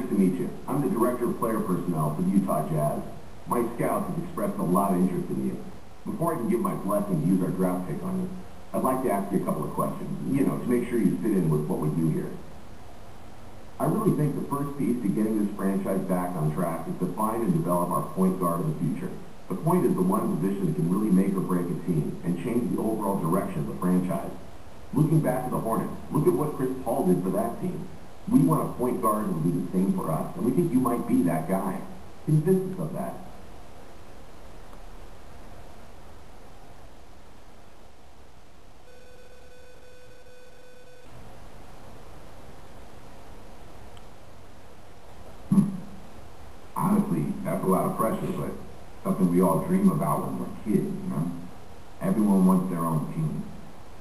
to meet you. I'm the Director of Player Personnel for the Utah Jazz. My scouts have expressed a lot of interest in you. Before I can give my blessing to use our draft pick on you, I'd like to ask you a couple of questions, to make sure you fit in with what we do here. I really think the first piece to getting this franchise back on track is to find and develop our point guard of the future. The point is the one position that can really make or break a team and change the overall direction of the franchise. Looking back at the Hornets, look at what Chris Paul did for that team. We want a point guard who will do the same for us, and we think you might be that guy. Convince us of that. Honestly, that's a lot of pressure, but something we all dream about when we're kids, Everyone wants their own team.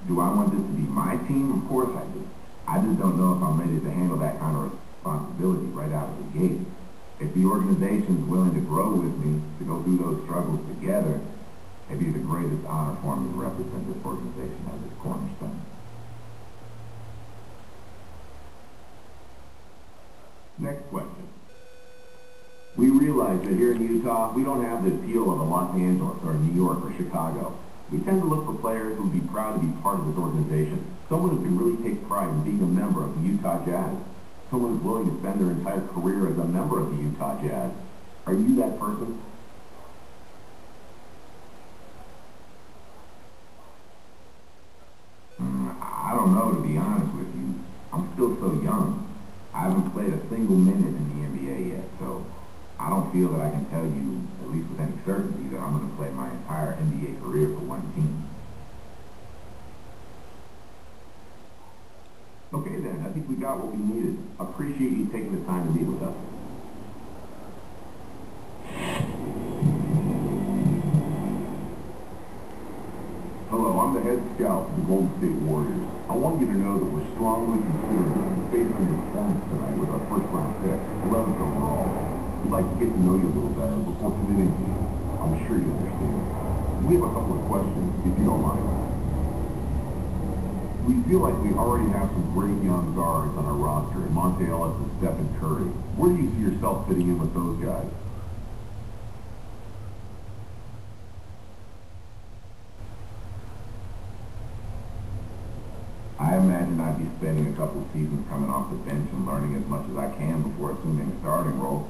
Do I want this to be my team? Of course I do. I just don't know if I'm ready to handle that kind of responsibility right out of the gate. If the organization's willing to grow with me, to go through those struggles together, it'd be the greatest honor for me to represent this organization as its cornerstone. Next question. We realize that here in Utah, we don't have the appeal of a Los Angeles or New York or Chicago. We tend to look for players who would be proud to be part of this organization. Someone who can really take pride in being a member of the Utah Jazz. Someone who's willing to spend their entire career as a member of the Utah Jazz. Are you that person? I don't know, to be honest with you. I'm still so young. I haven't played a single minute in the NBA yet, so I don't feel that I can tell you, at least with any certainty, that I'm going to play my entire NBA career for one team. Okay then, I think we got what we needed. Appreciate you taking the time to meet with us. Hello, I'm the head scout for the Golden State Warriors. I want you to know that we're strongly considering facing your performance tonight with our first-round pick, 11th overall. We'd like to get to know you a little better before committing to you. I'm sure you understand. We have a couple of questions, if you don't mind. We feel like we already have some great young guards on our roster, in Monte Ellis and Stephen Curry. Where do you see yourself fitting in with those guys? I imagine I'd be spending a couple of seasons coming off the bench and learning as much as I can before assuming a starting role.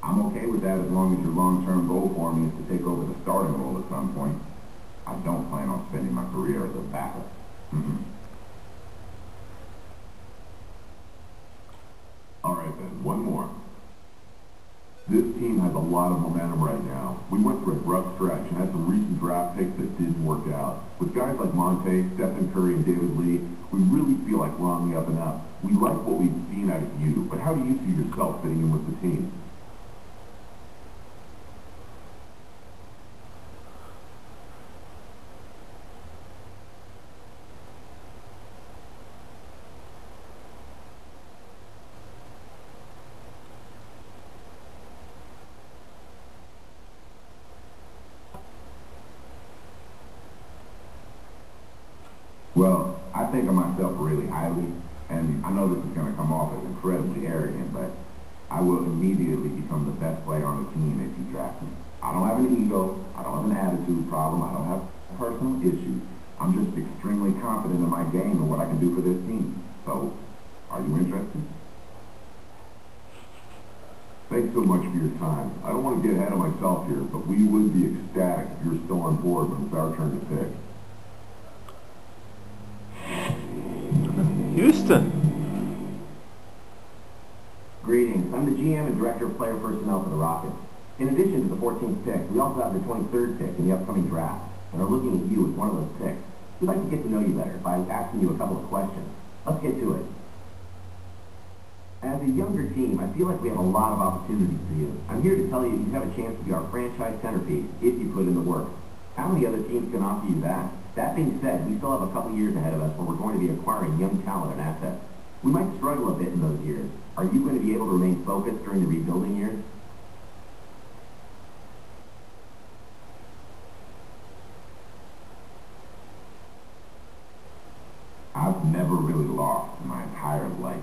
I'm okay with that as long as your long-term goal for me is to take over the starting role at some point. I don't plan on spending my career as a backup. All right then, one more. This team has a lot of momentum right now. We went through a rough stretch and had some recent draft picks that didn't work out. With guys like Monte, Stephen Curry, and David Lee, we really feel like we're on the up and up. We like what we've seen out of you, but how do you see yourself fitting in with the team? Well, I think of myself really highly, and I know this is going to come off as incredibly arrogant, but I will immediately become the best player on the team if you draft me. I don't have an ego, I don't have an attitude problem, I don't have personal issues. I'm just extremely confident in my game and what I can do for this team. So, are you interested? Thanks so much for your time. I don't want to get ahead of myself here, but we would be ecstatic if you're still on board when it's our turn to pick. Houston. Greetings. I'm the GM and Director of Player Personnel for the Rockets. In addition to the 14th pick, we also have the 23rd pick in the upcoming draft, and are looking at you as one of those picks. We'd like to get to know you better by asking you a couple of questions. Let's get to it. As a younger team, I feel like we have a lot of opportunities for you. I'm here to tell you you have a chance to be our franchise centerpiece if you put in the work. How many other teams can offer you that? That being said, we still have a couple years ahead of us where we're going to be acquiring young talent and assets. We might struggle a bit in those years. Are you going to be able to remain focused during the rebuilding years? I've never really lost in my entire life.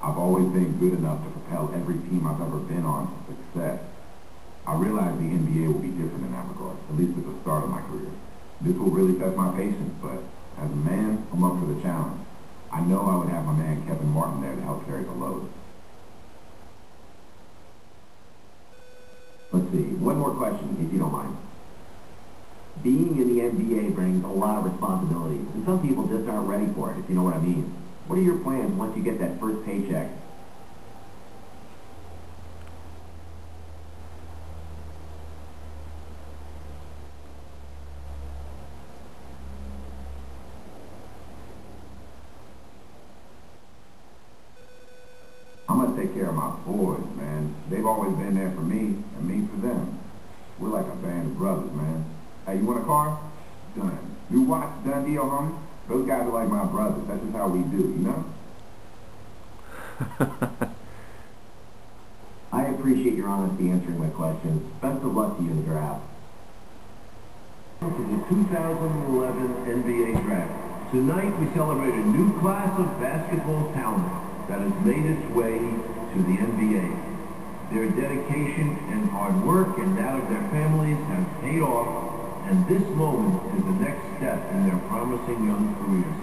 I've always been good enough to propel every team I've ever been on to success. I realize the NBA will be different in that regard, at least at the start of my career. This will really test my patience, but as a man, I'm up for the challenge. I know I would have my man Kevin Martin there to help carry the load. Let's see, one more question, if you don't mind. Being in the NBA brings a lot of responsibilities, and some people just aren't ready for it, if you know what I mean. What are your plans once you get that first paycheck? I'm gonna take care of my boys, man. They've always been there for me, and me for them. We're like a band of brothers, man. Hey, you want a car? Done. New watch? Done deal, homie? Those guys are like my brothers. That's just how we do, you know? I appreciate your honesty answering my questions. Best of luck to you in the draft. To the 2011 NBA Draft. Tonight we celebrate a new class of basketball talent that has made its way to the NBA. Their dedication and hard work and that of their families has paid off, and this moment is the next step in their promising young careers.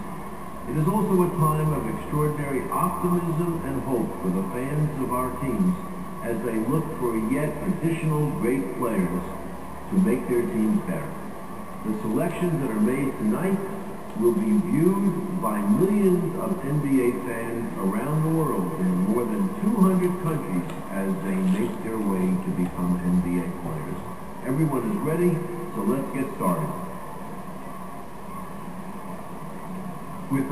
It is also a time of extraordinary optimism and hope for the fans of our teams as they look for yet additional great players to make their teams better. The selections that are made tonight will be viewed by millions of NBA fans around the world in more than 200 countries as they make their way to become NBA players. Everyone is ready, so let's get started. With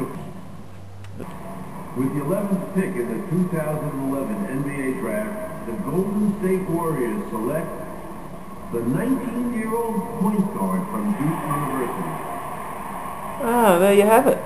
the 11th pick in the 2011 NBA Draft, the Golden State Warriors select the 19-year-old point guard from Duke University. Ah, there you have it.